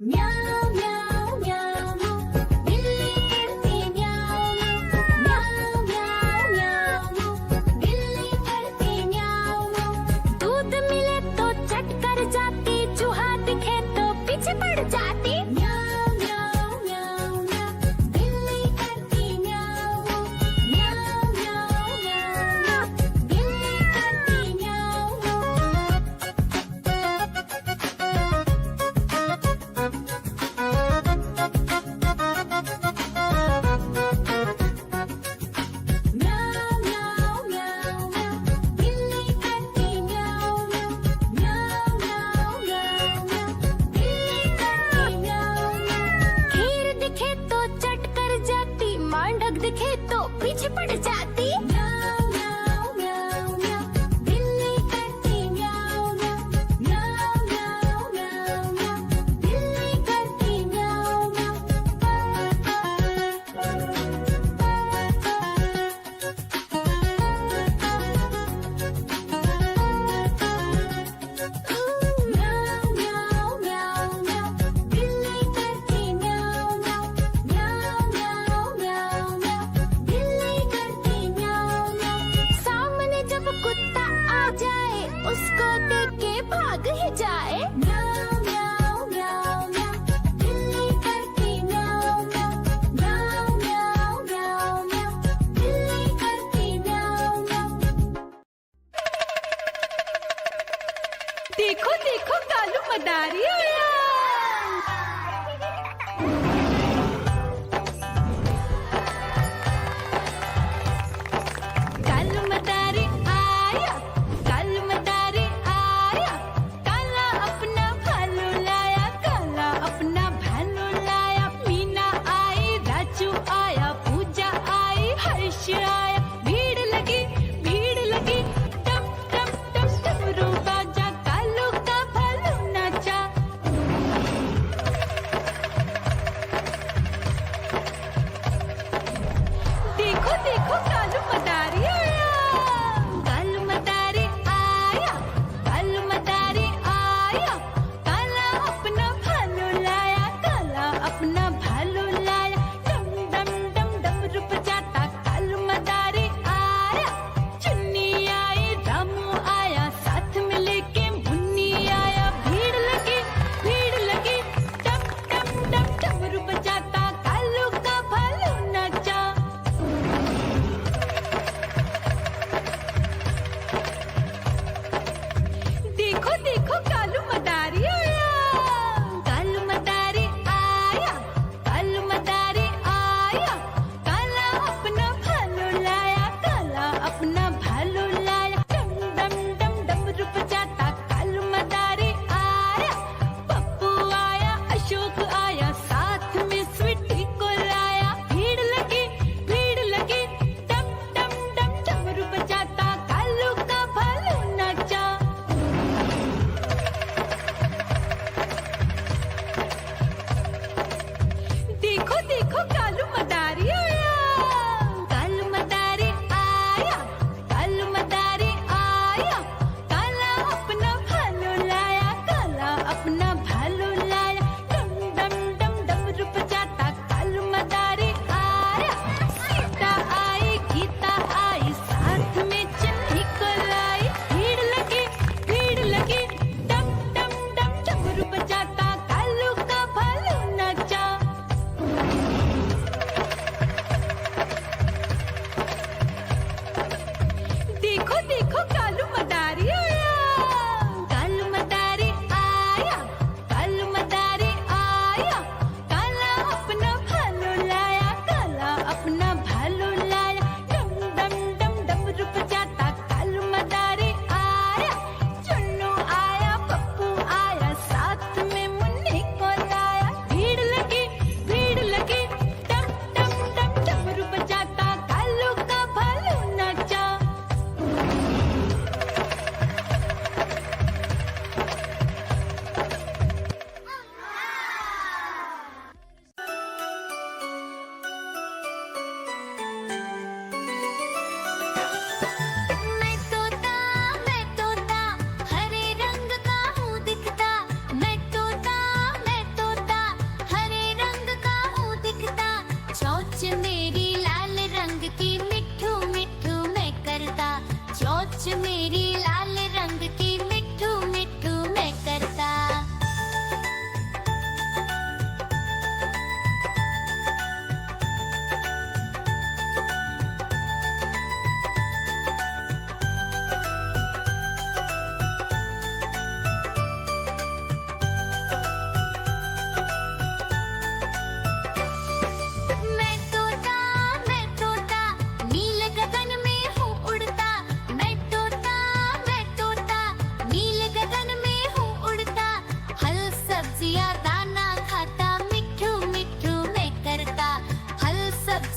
म्याऊं म्याऊं म्याऊं बिल्ली करती म्याऊं म्याऊं म्याऊं म्याऊं बिल्ली करती म्याऊं। दूध मिले तो चट कर जाती, चूहा दिखे तो पीछे पड़ जाती। म्याऊं म्याऊं म्याऊं म्याऊं बिल्ली करती म्याऊं म्याऊं म्याऊं म्याऊं बिल्ली करती म्याऊं। म्याऊं म्याऊं म्याऊं म्याऊं बिल्ली करती म्याऊं म्याऊं म्याऊं म्याऊं म्याऊं बिल्ली करती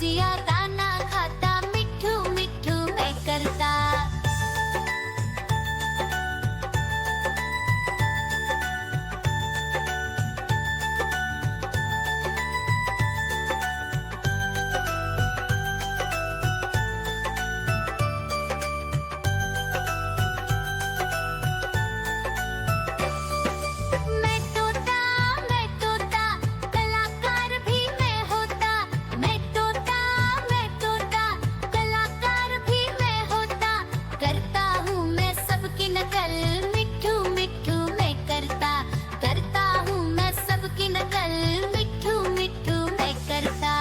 सब्जियां दाना खाता, मिट्ठू मिट्ठू मैं करता। मैं तोता कलाकार भी मैं होता। मैं तोता कलाकार भी मैं होता। करता हूँ मैं सबकी नकल, मिट्ठू मिट्ठू मैं करता। करता हूँ मैं सबकी नकल, मिट्ठू मिट्ठू मैं करता।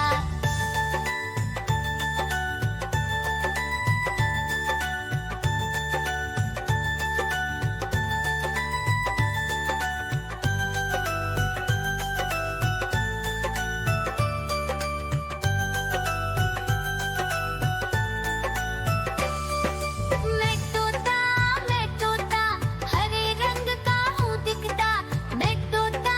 मैं तोता हरे रंग का हूँ दिखता। मैं तोता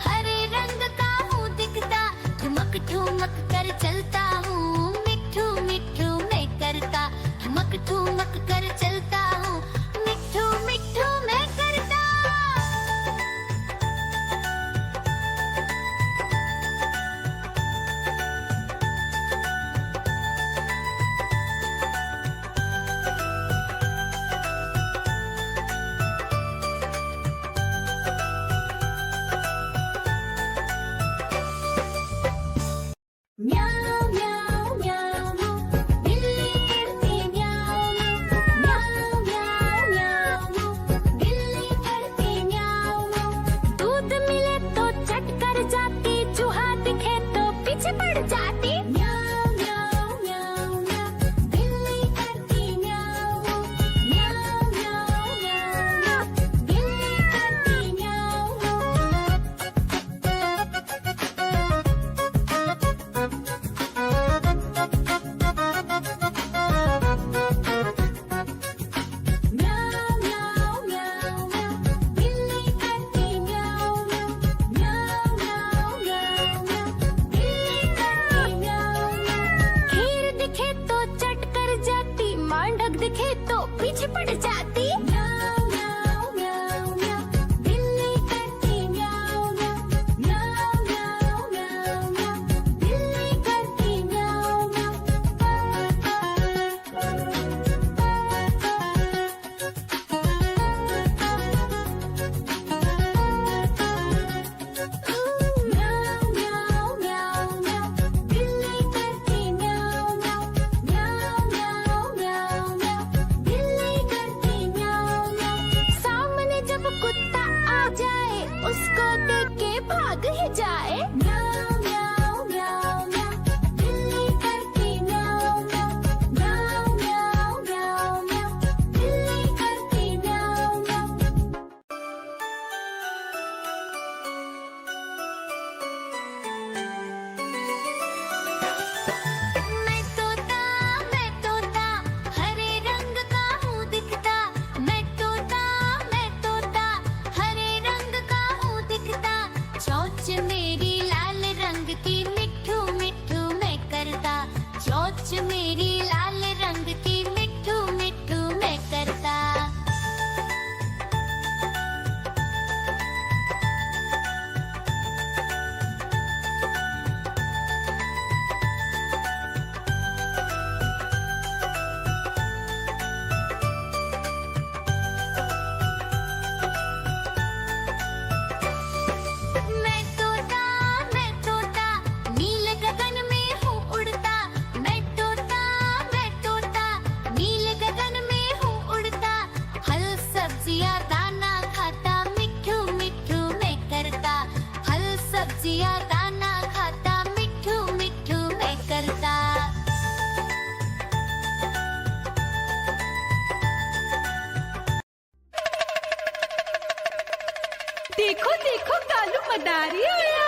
हरे रंग का हूँ दिखता। ठुमक ठुमक कर चलता हूँ, मिट्ठू मिट्ठू मैं करता। ठुमक ठुमक कर चलता हूँ, मिट्ठू मिट्ठू मैं करता। म्याऊ म्याऊ म्याऊ बिल्ली करती म्याऊ म्याऊ म्याऊ म्याऊ बिल्ली करती म्याऊ। दूध मिले तो चट कर जाती, चूहा दिखे तो पीछे पड़ जाती। म्याऊ म्याऊ म्याऊ म्याऊ बिल्ली करती म्याऊ म्याऊ म्याऊ म्याऊ बिल्ली करती म्याऊ। म्याऊ म्याऊ म्याऊ म्याऊ बिल्ली करती म्याऊ म्याऊ म्याऊ म्याऊ म्याऊ बिल्ली करती म्याऊ। खीर दिखे तो चट कर जाती, मांडक दिखे तो पीछे पड़ जाती। म्याऊ म्याऊ म्याऊ म्याऊ बिल्ली करती म्याऊ म्याऊ म्याऊ म्याऊ म्याऊ बिल्ली करती म्याऊ म्याऊ म्याऊ म्याऊ म्याऊ बिल्ली करती म्याऊ म्याऊ म्याऊ म्याऊ म्याऊ बिल्ली करती म्याऊ। सामने जब कुत्ता आ जाए, उसको देख के भाग ही जाए। म्याऊ म्याऊ म्याऊ म्याऊ बिल्ली करती म्याऊ म्याऊ म्याऊ म्याऊ म्याऊ बिल्ली करती म्याऊ म्याऊ। मैं तोता हरे रंग का हूँ दिखता। मैं तोता हरे रंग का हूँ दिखता। चोंच मेरी लाल रंग की, मिट्ठू मिट्ठू मैं करता। चोंच मेरी लाल रंग की, मिट्ठू मिट्ठू मैं करता। मैं तोता नील गगन में हूँ उड़ता। मैं तोता नील गगन में हूँ उड़ता। फल सब्जियाँ दाना खाता, मिट्ठू मिट्ठू मैं करता। फल सब्जियाँ दाना खाता, मिट्ठू मिट्ठू मैं करता। देखो देखो कालू मदारी आया।